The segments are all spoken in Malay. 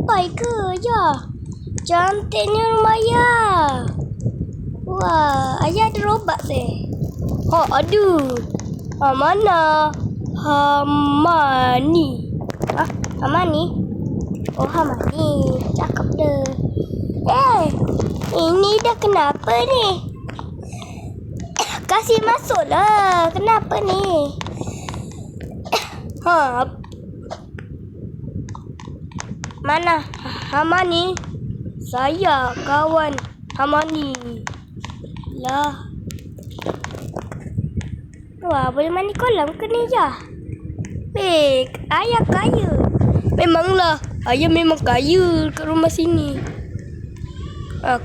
sampai ke? Ya. Cantiknya rumah ayah. Wah, ayah ada robot Oh, ada. Mana? Hamani. Hamani? Oh, Hamani. Cakap dah. Ini dah kenapa ni? Kasih masuklah. Kenapa ni? Mana Hamani? Saya kawan Hamani. Lah. Wah, boleh mandi kolam ke ni ya? Ayah kaya. Memanglah, ayah memang kaya kat rumah sini.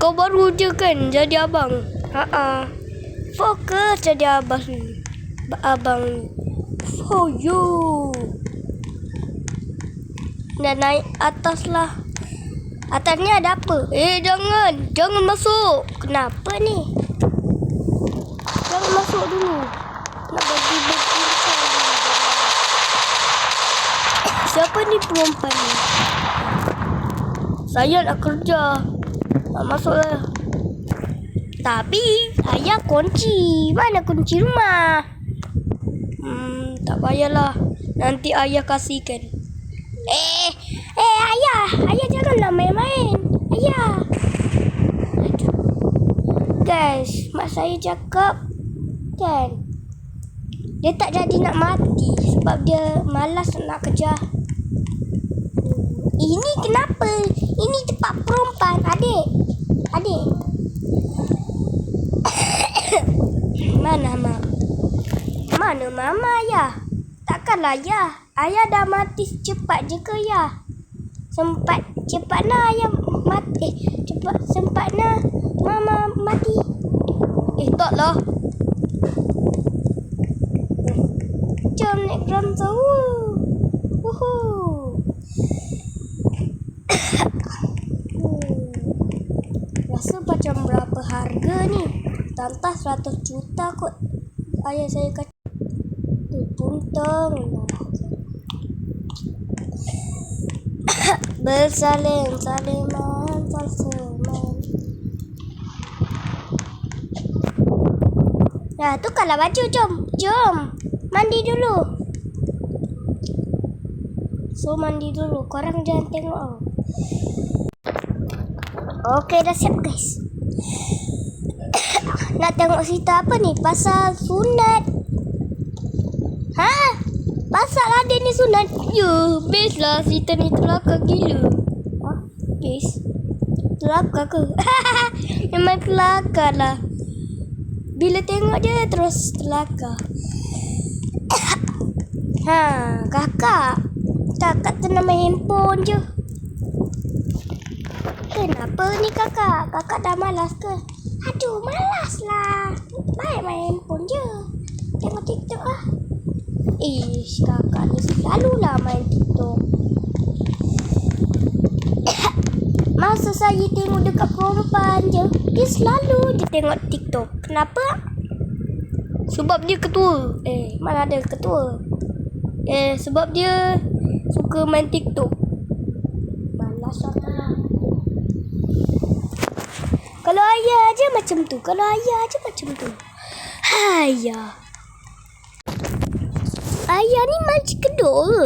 Kau baru je kan jadi abang? Fokus jadi abang. For you. Dah naik atas lah. Atasnya ada apa? Jangan masuk. Kenapa ni? Jangan masuk dulu. Nak bagi siapa ni perempuan ni? Saya nak kerja. Masuklah. Tapi ayah kunci. Mana kunci rumah? Tak payahlah. Nanti ayah kasihkan. Ayah janganlah main-main. Ayah. Guys, mak saya cakap kan, dia tak jadi nak mati sebab dia malas nak kerja. Ini kenapa? Ini tempat perempuan. Adik. Mana mak? Mana mama ayah? Takkanlah ayah. Ayah dah mati cepat je ke ya? Cepatlah ayah mati. Sempatlah mama mati. Taklah. Jom naik Gramsa. Rasa macam berapa harga ni? Tantah 100 juta kot. Ayah saya kata. Puntung. Saliman. Dah, tukarlah baju. Jom. Mandi dulu. Mandi dulu. Korang jangan tengok. Okey, dah siap guys. Nak tengok cerita apa ni? Pasal sunat. Pasal ada ni sunat. Ya, best lah cerita ni, terlakar gila. Best? Terlakar ke? Memang terlakar lah. Bila tengok dia terus terlakar. Kakak tenang main handphone je. Kenapa ni kakak? Kakak dah malas ke? Aduh, malas lah. Baik main handphone je. Tengok TikTok lah. Kakak ni selalulah main TikTok. Masa saya tengok dekat perempuan je, dia selalu dia tengok TikTok. Kenapa? Sebab dia ketua. Mana ada ketua? Sebab dia suka main TikTok. Malas sangat. Kalau ayah je macam tu. Ayah ni makcik kedok ke?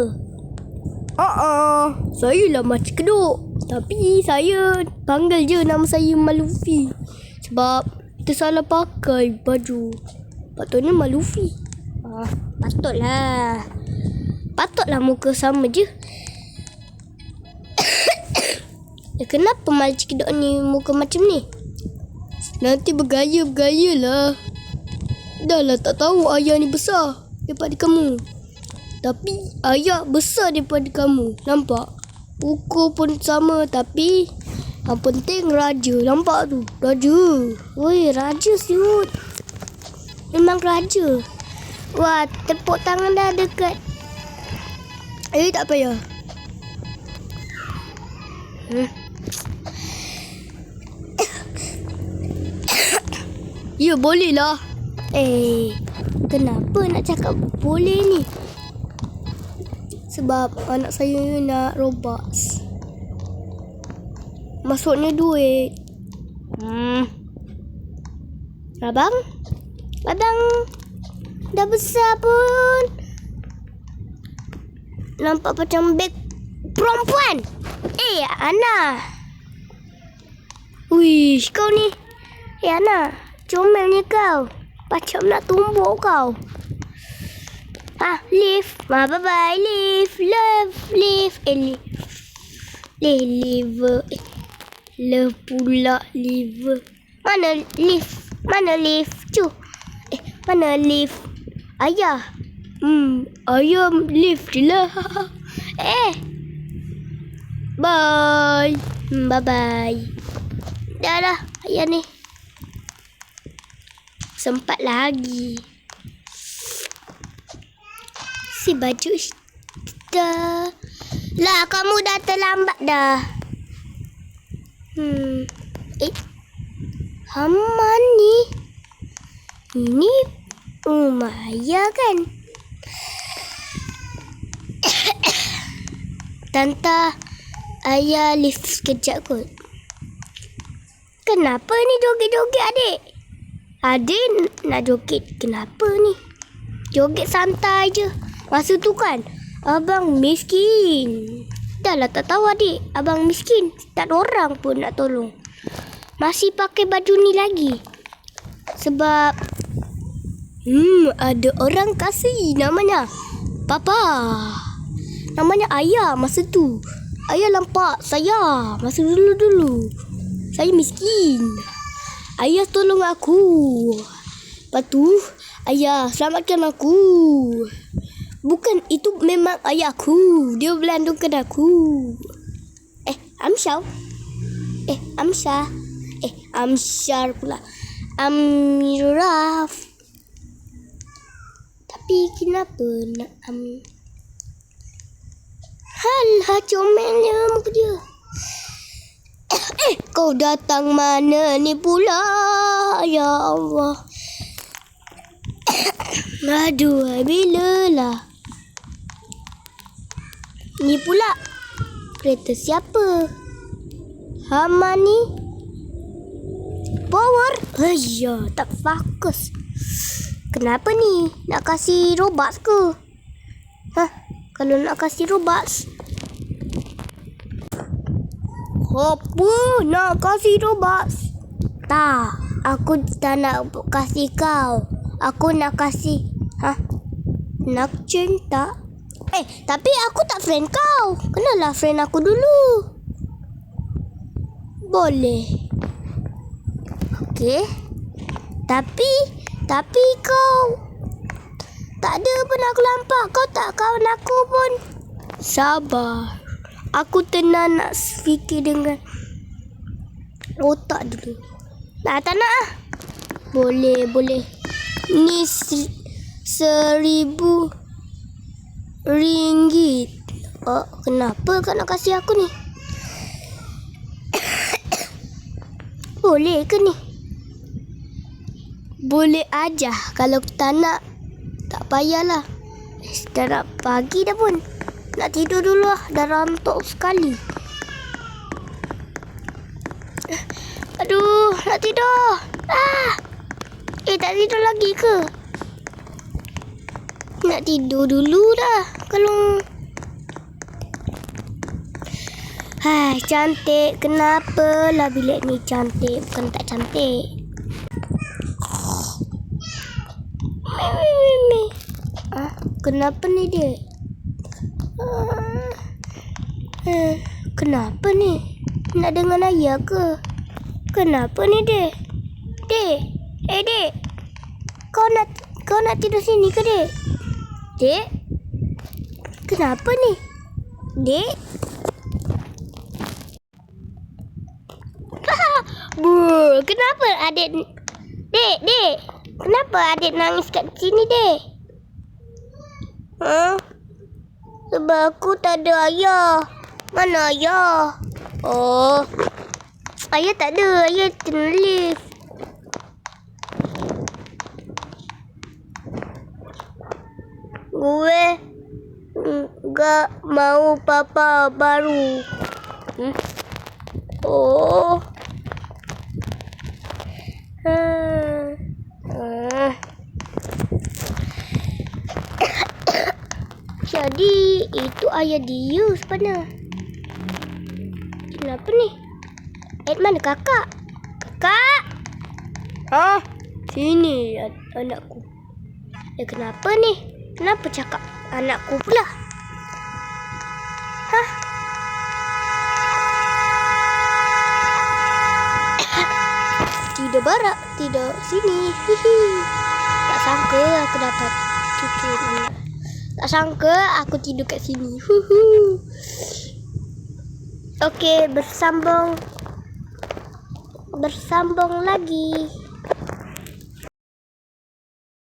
Saya lah makcik kedok. Tapi saya panggil je nama saya Malufi. Sebab kita salah pakai baju. Patutnya Malufi. Patutlah muka sama je. Kenapa makcik kedok ni muka macam ni? Nanti bergaya lah. Dah lah tak tahu ayah ni besar daripada kamu. Tapi ayah besar daripada kamu. Nampak? Pukul pun sama tapi yang penting raja. Nampak tu? Raja. Woi, raja siut. Memang raja. Wah, tepuk tangan dah dekat. Tak payah. Ya, boleh lah. Kenapa nak cakap boleh ni? Sebab anak saya nak Robux. Masuknya duit. Abang dah besar pun. Nampak macam beg perempuan. Ana. Wish, kau ni. Ana, comelnya kau. Macam nak tumbuk kau. Live. Bye-bye. Live. Love. Live. Live. Love pula. Live. Mana live? Mana live? Mana live? Ayah. Ayah live je lah. Bye. Bye-bye. Dah. Ayah ni. Sempat lagi. Si baju dah. Lah, kamu dah terlambat dah. Haman ni. Ini rumah ayah kan? Tante, ayah lift sekejap kot. Kenapa ni joget-joget adik? Adik nak joget kenapa ni? Joget santai je. Masa tu kan, abang miskin. Dah lah tak tahu adik, abang miskin. Tak ada orang pun nak tolong. Masih pakai baju ni lagi. Sebab ada orang kasih namanya Papa. Namanya ayah masa tu. Ayah lampak saya masa dulu-dulu. Saya miskin. Ayah tolong aku. Lepas tu, ayah selamatkan aku. Bukan, itu memang ayahku. Dia belandungkan aku. Amsyar. Amsyar pula. Amiraf. Tapi kenapa nak Halah, comelnya muka dia. Kau datang mana ni pula? Ya Allah. Aduh, bilalah. Ni pula kereta siapa? Hama ni power. Tak fokus. Kenapa ni? Nak kasih Robux ke? Kalau nak kasih Robux. Apa? Nak kasih Robux? Tak. Aku tak nak kasih kau. Aku nak kasih. Nak cinta? Tapi aku tak friend kau. Kenalah friend aku dulu. Boleh. Okey. Tapi kau tak ada pun aku lampak. Kau tak kawan aku pun. Sabar. Aku tenang nak fikir dengan otak dulu. Tak nak. Boleh. Ni 1,000 ringgit. Kenapa kau nak kasih aku ni? Boleh ke ni? Boleh aja. Kalau tak nak, tak payahlah. Dah nak pagi dah pun. Nak tidur dulu lah. Dah rantuk sekali. Aduh, nak tidur. Tak tidur lagi ke? Nak tidur dulu dah. Kalau cantik. Kenapa lah bilik ni cantik? Bukan tak cantik. Kenapa ni dia? Kenapa ni? Nak dengan ayah ke? Kenapa ni dia? Dek. Dek. Kau nak tidur sini ke, Dek? Dek? Kenapa ni? Dek? Kenapa adik? Dek. Kenapa adik nangis kat sini, Dek? Sebab aku tak ada ayah. Mana ayah? Ayah tak ada. Ayah kena lift. Gue gak mau papa baru. ayah dia sebenarnya. Kenapa ni? Mana kakak? Kakak? Sini anakku. Kenapa ni? Kenapa cakap anakku pula? Tidak barak, tidak sini. Hihi. Tak sangka aku dapat cucu. Tak sangka aku tidur kat sini. Okey, bersambung lagi.